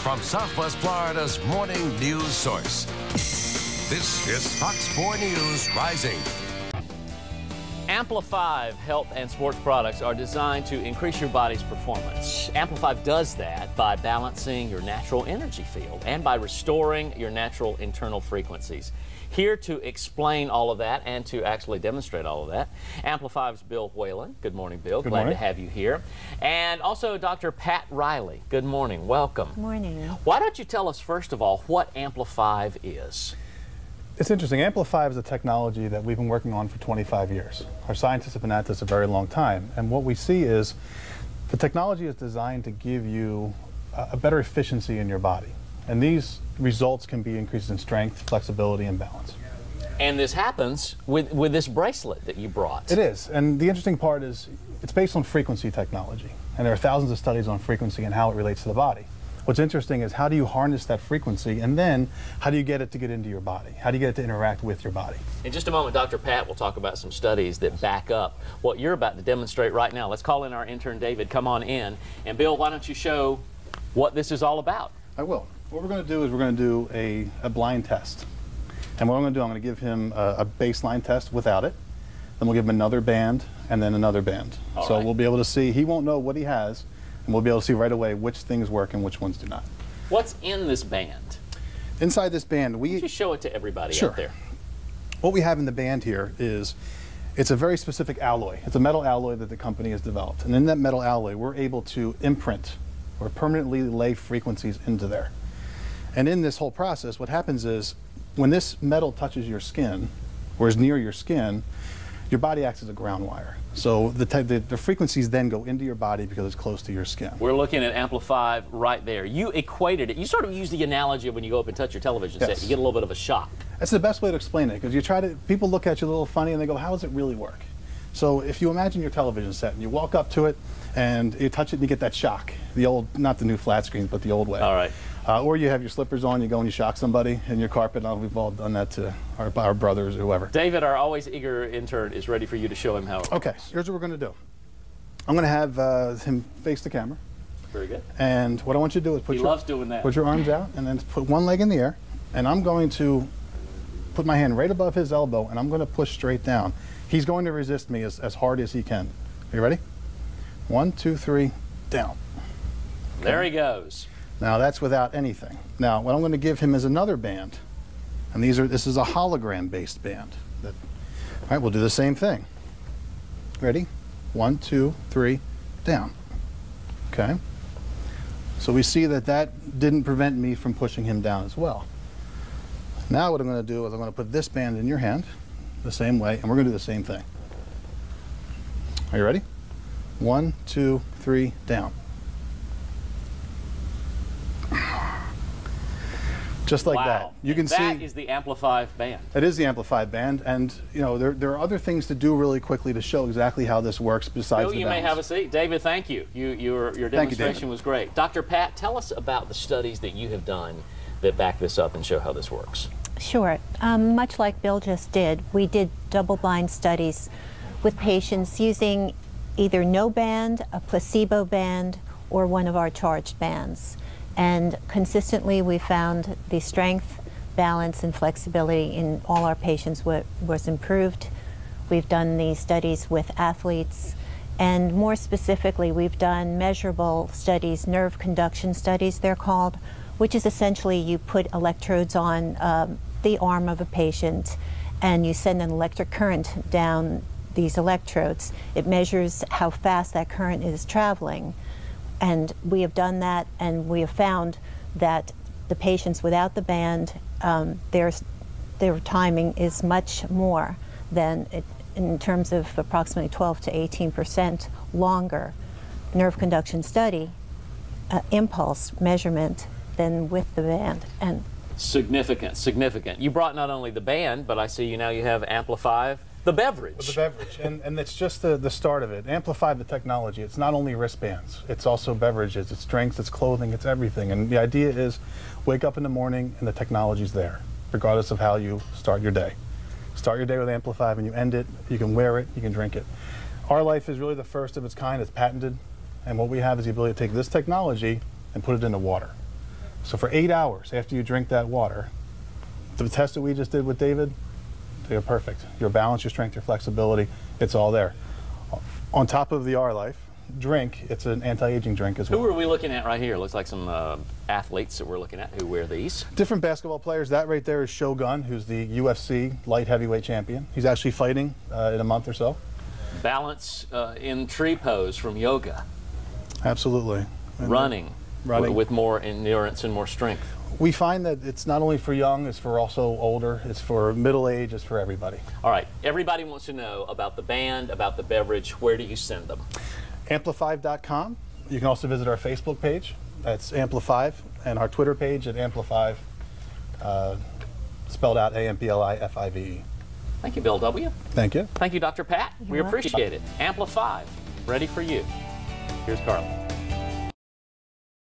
from Southwest Florida's morning news source. This is Fox 4 News Rising. Ampli5 health and sports products are designed to increase your body's performance. Ampli5 does that by balancing your natural energy field and by restoring your natural internal frequencies. Here to explain all of that and to actually demonstrate all of that, Ampli5's Bill Whalen. Good morning, Bill. Good Glad morning. to have you here. And also Dr. Pat Riley. Good morning. Welcome. Good morning. Why don't you tell us, first of all, what Ampli5 is? It's interesting. Ampli5 is a technology that we've been working on for 25 years. Our scientists have been at this a very long time. And what we see is the technology is designed to give you a better efficiency in your body. And these results can be increases in strength, flexibility, and balance. And this happens with this bracelet that you brought. It is. And the interesting part is it's based on frequency technology. And there are thousands of studies on frequency and how it relates to the body. What's interesting is how do you harness that frequency, and then how do you get it to get into your body? How do you get it to interact with your body? In just a moment, Dr. Pat will talk about some studies that back up what you're about to demonstrate right now. Let's call in our intern, David. Come on in. And Bill, why don't you show what this is all about? I will. What we're going to do is we're going to do a blind test. And what I'm going to do, I'm going to give him a baseline test without it. Then we'll give him another band, and then another band. So we'll be able to see, he won't know what he has, and we'll be able to see right away which things work and which ones do not. What's in this band? Inside this band, Why don't you show it to everybody Sure. out there? What we have in the band here is, it's a very specific alloy. It's a metal alloy that the company has developed. And in that metal alloy, we're able to imprint or permanently lay frequencies into there. And in this whole process, what happens is, when this metal touches your skin, or is near your skin, your body acts as a ground wire. So the frequencies then go into your body because it's close to your skin. We're looking at Ampli5 right there. You equated it. You sort of use the analogy of when you go up and touch your television set, you get a little bit of a shock. That's the best way to explain it, because you try to, people look at you a little funny and they go, how does it really work? So if you imagine your television set and you walk up to it and you touch it and you get that shock, the old, not the new flat screens, but the old way. All right. Or you have your slippers on, you go and you shock somebody in your carpet. We've all done that to our brothers or whoever. David, our always eager intern, is ready for you to show him how it works. Okay, so here's what we're going to do. I'm going to have him face the camera. Very good. And what I want you to do is put your arms out and then put one leg in the air. And I'm going to put my hand right above his elbow and I'm going to push straight down. He's going to resist me as hard as he can. Are you ready? 1, 2, 3, down. Okay. There he goes. Now that's without anything. Now what I'm going to give him is another band, and this is a hologram-based band. All right, we'll do the same thing. Ready? 1, 2, 3, down. Okay. So we see that didn't prevent me from pushing him down as well. Now what I'm going to do is I'm going to put this band in your hand, the same way, and we're going to do the same thing. Are you ready? 1, 2, 3, down. Just like that. You can see that is the Ampli5 band. It is the Ampli5 band, and you know there are other things to do really quickly to show exactly how this works besides Bill, you may have a seat. David, thank you. Your demonstration was great. Dr. Pat, tell us about the studies that you have done that back this up and show how this works. Sure. Much like Bill just did, we did double-blind studies with patients using either no band, a placebo band, or one of our charged bands. And consistently we found the strength, balance, and flexibility in all our patients was improved. We've done these studies with athletes, and more specifically we've done measurable studies, nerve conduction studies they're called, which is essentially you put electrodes on the arm of a patient and you send an electric current down these electrodes. It measures how fast that current is traveling. And we have done that, and we have found that the patients without the band, their timing is much more than, in terms of approximately 12 to 18% longer nerve conduction study, impulse measurement than with the band. And significant, significant. You brought not only the band, but I see you have Ampli5. The beverage. The beverage, and it's just the start of it. Ampli5, the technology, it's not only wristbands, it's also beverages, it's drinks, it's clothing, it's everything. And the idea is, wake up in the morning and the technology's there, regardless of how you start your day. Start your day with Ampli5 and you end it, you can wear it, you can drink it. Our Life is really the first of its kind, it's patented, and what we have is the ability to take this technology and put it into water. So for 8 hours after you drink that water, the test that we just did with David, you're perfect. Your balance, your strength, your flexibility, it's all there. On top of the R-Life drink, it's an anti-aging drink as well. Who are we looking at right here? Looks like some athletes that we're looking at who wear these. Different basketball players. That right there is Shogun, who's the UFC light heavyweight champion. He's actually fighting in a month or so. Balance in tree pose from yoga. Absolutely. And running with more endurance and more strength. We find that it's not only for young, it's for also older, it's for middle age, it's for everybody. All right, everybody wants to know about the band, about the beverage. Where do you send them? Ampli5.com. You can also visit our Facebook page. That's Ampli5, and our Twitter page at Ampli5, spelled out Amplifive. Thank you, Bill W. Thank you. Thank you, Dr. Pat. We You're welcome. appreciate it. Ampli5, ready for you. Here's Carla.